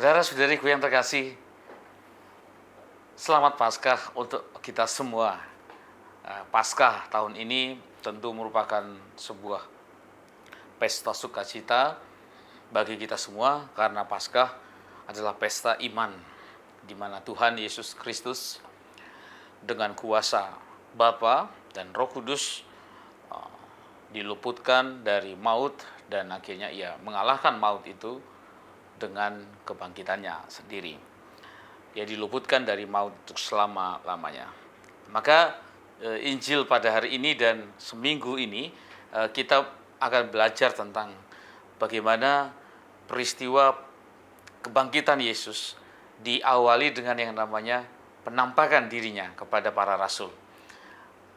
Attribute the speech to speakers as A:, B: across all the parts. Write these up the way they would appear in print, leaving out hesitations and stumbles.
A: Saudara-saudariku yang terkasih, selamat Paskah untuk kita semua. Paskah tahun ini tentu merupakan sebuah pesta sukacita bagi kita semua karena Paskah adalah pesta iman di mana Tuhan Yesus Kristus dengan kuasa Bapa dan Roh Kudus diluputkan dari maut dan akhirnya ia mengalahkan maut itu dengan kebangkitannya sendiri. Ia diluputkan dari maut untuk selama-lamanya. Maka Injil pada hari ini dan seminggu ini kita akan belajar tentang bagaimana peristiwa kebangkitan Yesus diawali dengan yang namanya penampakan dirinya kepada para rasul.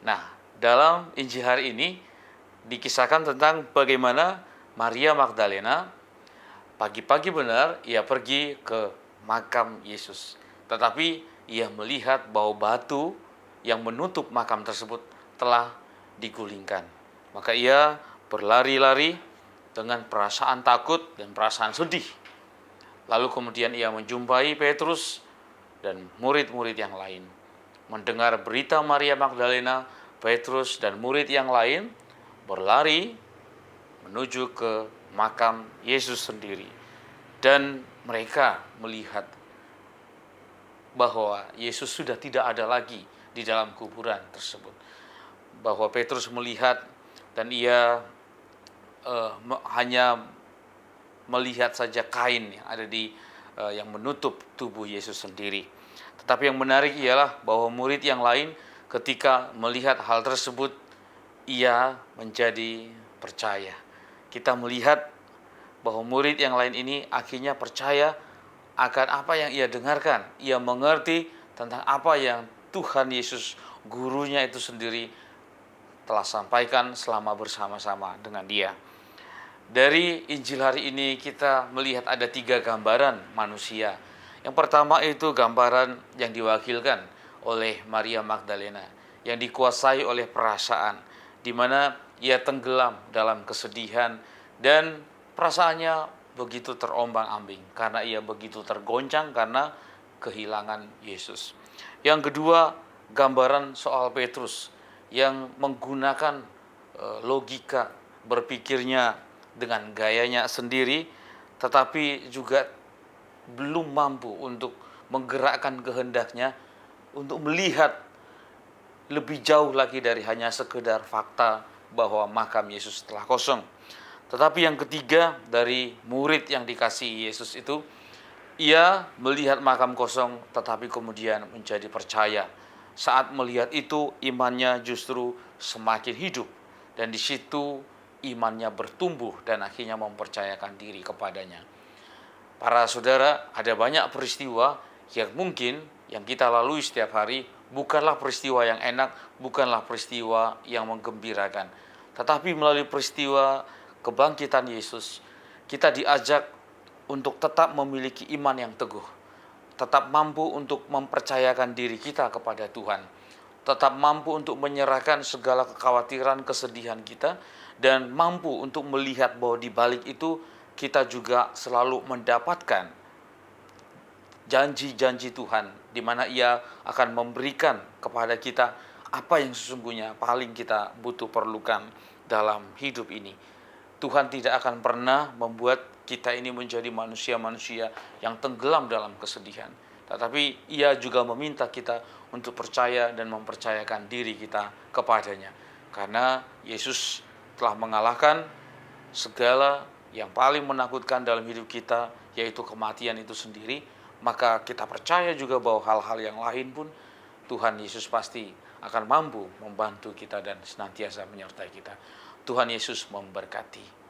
A: Nah, dalam Injil hari ini dikisahkan tentang bagaimana Maria Magdalena pagi-pagi benar ia pergi ke makam Yesus. Tetapi ia melihat bahwa batu yang menutup makam tersebut telah digulingkan. Maka ia berlari-lari dengan perasaan takut dan perasaan sedih. Lalu kemudian ia menjumpai Petrus dan murid-murid yang lain. Mendengar berita Maria Magdalena, Petrus dan murid yang lain berlari menuju ke makam Yesus sendiri. Dan mereka melihat bahwa Yesus sudah tidak ada lagi di dalam kuburan tersebut. Bahwa Petrus melihat dan ia hanya melihat saja kain yang ada yang menutup tubuh Yesus sendiri. Tetapi yang menarik ialah bahwa murid yang lain ketika melihat hal tersebut, ia menjadi percaya. Kita melihat bahwa murid yang lain ini akhirnya percaya akan apa yang ia dengarkan. Ia mengerti tentang apa yang Tuhan Yesus, gurunya itu sendiri, telah sampaikan selama bersama-sama dengan dia. Dari Injil hari ini kita melihat ada 3 gambaran manusia. Yang pertama itu gambaran yang diwakilkan oleh Maria Magdalena, yang dikuasai oleh perasaan, di mana ia tenggelam dalam kesedihan dan perasaannya begitu terombang-ambing karena ia begitu tergoncang karena kehilangan Yesus. Yang kedua, gambaran soal Petrus yang menggunakan logika berpikirnya dengan gayanya sendiri, tetapi juga belum mampu untuk menggerakkan kehendaknya untuk melihat lebih jauh lagi dari hanya sekedar fakta bahwa makam Yesus telah kosong. Tetapi yang ketiga dari murid yang dikasihi Yesus itu, ia melihat makam kosong tetapi kemudian menjadi percaya. Saat melihat itu imannya justru semakin hidup dan di situ imannya bertumbuh dan akhirnya mempercayakan diri kepadanya. Para saudara, ada banyak peristiwa yang mungkin yang kita lalui setiap hari bukanlah peristiwa yang enak, bukanlah peristiwa yang menggembirakan. Tetapi melalui peristiwa kebangkitan Yesus, kita diajak untuk tetap memiliki iman yang teguh, tetap mampu untuk mempercayakan diri kita kepada Tuhan, tetap mampu untuk menyerahkan segala kekhawatiran, kesedihan kita, dan mampu untuk melihat bahwa di balik itu kita juga selalu mendapatkan janji-janji Tuhan, di mana Ia akan memberikan kepada kita apa yang sesungguhnya paling kita butuh perlukan dalam hidup ini. Tuhan tidak akan pernah membuat kita ini menjadi manusia-manusia yang tenggelam dalam kesedihan. Tetapi Ia juga meminta kita untuk percaya dan mempercayakan diri kita kepadanya. Karena Yesus telah mengalahkan segala yang paling menakutkan dalam hidup kita, yaitu kematian itu sendiri. Maka kita percaya juga bahwa hal-hal yang lain pun Tuhan Yesus pasti akan mampu membantu kita dan senantiasa menyertai kita. Tuhan Yesus memberkati.